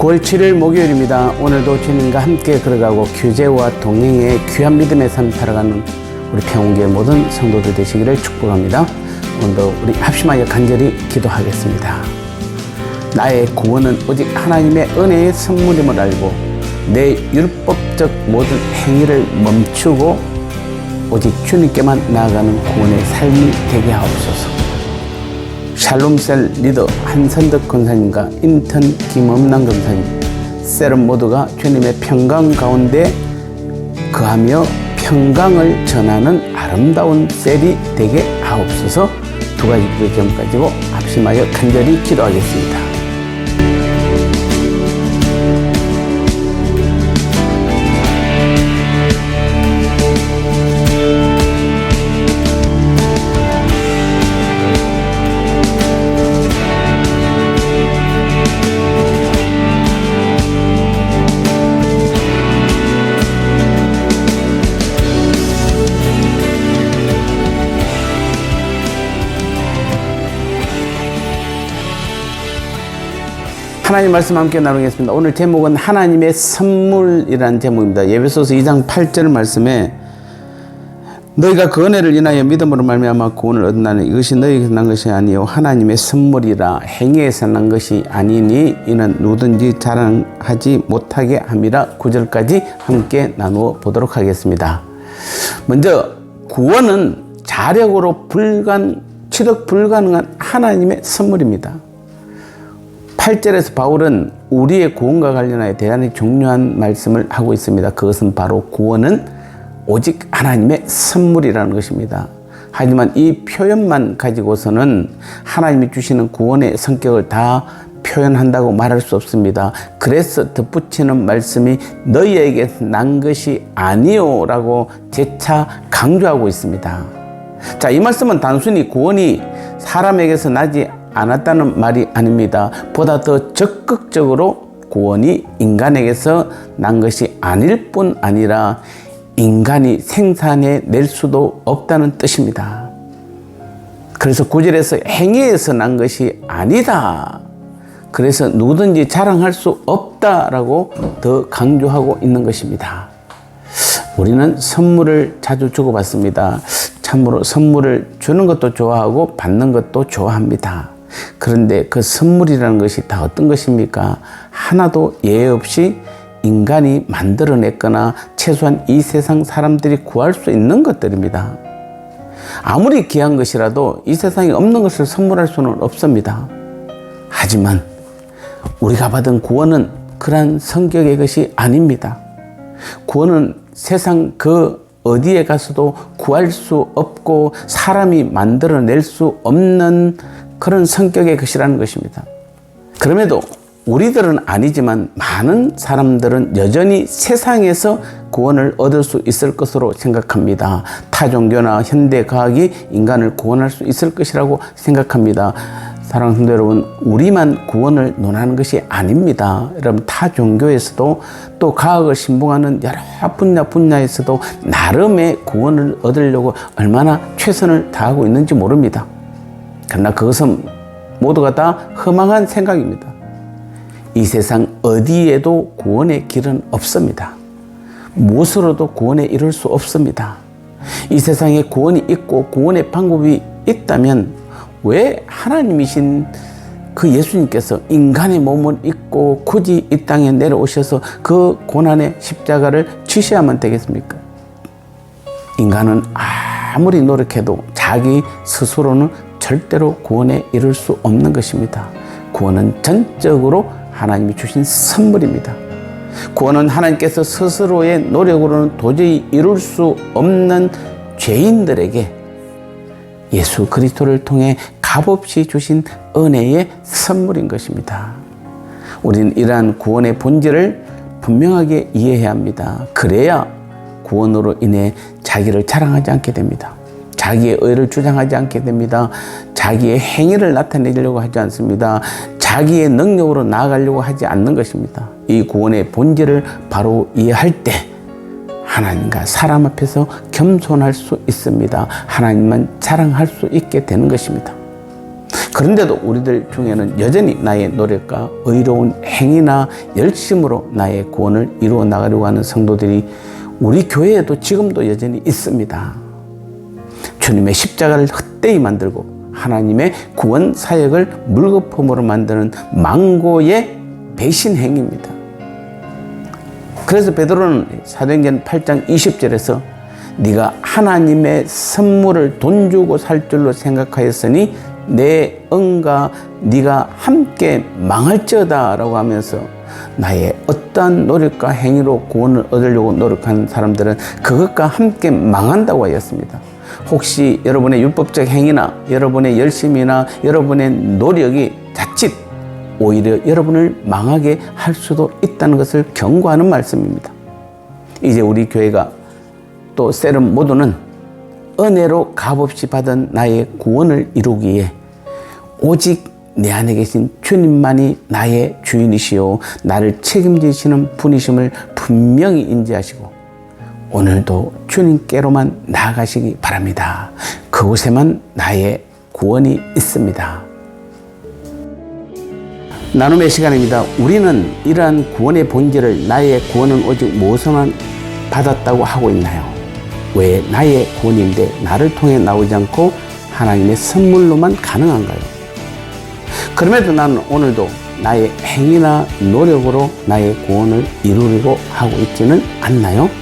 9월 7일 목요일입니다. 오늘도 주님과 함께 걸어가고 교제와 동행의 귀한 믿음의 삶 살아가는 우리 평온교회 모든 성도들 되시기를 축복합니다. 오늘도 우리 합심하여 간절히 기도하겠습니다. 나의 구원은 오직 하나님의 은혜의 선물임을 알고 내 율법적 모든 행위를 멈추고 오직 주님께만 나아가는 구원의 삶이 되게 하옵소서. 샬롬셀 리더 한선덕 권사님과 인턴 김엄남 권사님, 셀은 모두가 주님의 평강 가운데 거하며 평강을 전하는 아름다운 셀이 되게 하옵소서. 두 가지 기도 점 가지고 합심하여 간절히 기도하겠습니다. 하나님 말씀 함께 나누겠습니다. 오늘 제목은 하나님의 선물이라는 제목입니다. 에베소서 2장 8절 말씀에 너희가 그 은혜를 인하여 믿음으로 말미암아 구원을 얻나니 이것이 너희에게서 난 것이 아니요 하나님의 선물이라. 행위에서 난 것이 아니니 이는 누구든지 자랑하지 못하게 함이라. 9절까지 함께 나누어 보도록 하겠습니다. 먼저 구원은 자력으로 취득 불가능한 하나님의 선물입니다. 8절에서 바울은 우리의 구원과 관련하여 대단히 중요한 말씀을 하고 있습니다. 그것은 바로 구원은 오직 하나님의 선물이라는 것입니다. 하지만 이 표현만 가지고서는 하나님이 주시는 구원의 성격을 다 표현한다고 말할 수 없습니다. 그래서 덧붙이는 말씀이 너희에게 난 것이 아니요 라고 재차 강조하고 있습니다. 자, 이 말씀은 단순히 구원이 사람에게서 나지 않았다는 말이 아닙니다. 보다 더 적극적으로 구원이 인간에게서 난 것이 아닐 뿐 아니라 인간이 생산해 낼 수도 없다는 뜻입니다. 그래서 9절에서 행위에서 난 것이 아니다. 그래서 누구든지 자랑할 수 없다라고 더 강조하고 있는 것입니다. 우리는 선물을 자주 주고받습니다. 참으로 선물을 주는 것도 좋아하고 받는 것도 좋아합니다. 그런데 그 선물이라는 것이 다 어떤 것입니까? 하나도 예외 없이 인간이 만들어냈거나 최소한 이 세상 사람들이 구할 수 있는 것들입니다. 아무리 귀한 것이라도 이 세상에 없는 것을 선물할 수는 없습니다. 하지만 우리가 받은 구원은 그러한 성격의 것이 아닙니다. 구원은 세상 그 어디에 가서도 구할 수 없고 사람이 만들어낼 수 없는 그런 성격의 것이라는 것입니다. 그럼에도 우리들은 아니지만 많은 사람들은 여전히 세상에서 구원을 얻을 수 있을 것으로 생각합니다. 타 종교나 현대 과학이 인간을 구원할 수 있을 것이라고 생각합니다. 사랑하는 성도 여러분, 우리만 구원을 논하는 것이 아닙니다. 여러분, 타 종교에서도 또 과학을 신봉하는 여러 분야에서도 나름의 구원을 얻으려고 얼마나 최선을 다하고 있는지 모릅니다. 그러나 그것은 모두가 다 허망한 생각입니다. 이 세상 어디에도 구원의 길은 없습니다. 무엇으로도 구원에 이룰 수 없습니다. 이 세상에 구원이 있고 구원의 방법이 있다면 왜 하나님이신 그 예수님께서 인간의 몸을 입고 굳이 이 땅에 내려오셔서 그 고난의 십자가를 지셔야만 되겠습니까? 인간은 아무리 노력해도 자기 스스로는 절대로 구원에 이룰 수 없는 것입니다. 구원은 전적으로 하나님이 주신 선물입니다. 구원은 하나님께서 스스로의 노력으로는 도저히 이룰 수 없는 죄인들에게 예수 그리스도를 통해 값없이 주신 은혜의 선물인 것입니다. 우리는 이러한 구원의 본질을 분명하게 이해해야 합니다. 그래야 구원으로 인해 자기를 자랑하지 않게 됩니다. 자기의 의를 주장하지 않게 됩니다. 자기의 행위를 나타내려고 하지 않습니다. 자기의 능력으로 나아가려고 하지 않는 것입니다. 이 구원의 본질을 바로 이해할 때 하나님과 사람 앞에서 겸손할 수 있습니다. 하나님만 자랑할 수 있게 되는 것입니다. 그런데도 우리들 중에는 여전히 나의 노력과 의로운 행위나 열심으로 나의 구원을 이루어 나가려고 하는 성도들이 우리 교회에도 지금도 여전히 있습니다. 주님의 십자가를 헛되이 만들고 하나님의 구원 사역을 물거품으로 만드는 망고의 배신 행위입니다. 그래서 베드로는 사도행전 8장 20절에서 네가 하나님의 선물을 돈 주고 살 줄로 생각하였으니 내 은과 네가 함께 망할지어다 라고 하면서 나의 어떠한 노력과 행위로 구원을 얻으려고 노력하는 사람들은 그것과 함께 망한다고 하였습니다. 혹시 여러분의 율법적 행위나 여러분의 열심이나 여러분의 노력이 자칫 오히려 여러분을 망하게 할 수도 있다는 것을 경고하는 말씀입니다. 이제 우리 교회가 또 세름 모두는 은혜로 값없이 받은 나의 구원을 이루기에 오직 내 안에 계신 주님만이 나의 주인이시요 나를 책임지시는 분이심을 분명히 인지하시고 오늘도 주님께로만 나아가시기 바랍니다. 그곳에만 나의 구원이 있습니다. 나눔의 시간입니다. 우리는 이러한 구원의 본질을 나의 구원은 오직 무엇만 받았다고 하고 있나요? 왜 나의 구원인데 나를 통해 나오지 않고 하나님의 선물로만 가능한가요? 그럼에도 나는 오늘도 나의 행위나 노력으로 나의 구원을 이루려고 하고 있지는 않나요?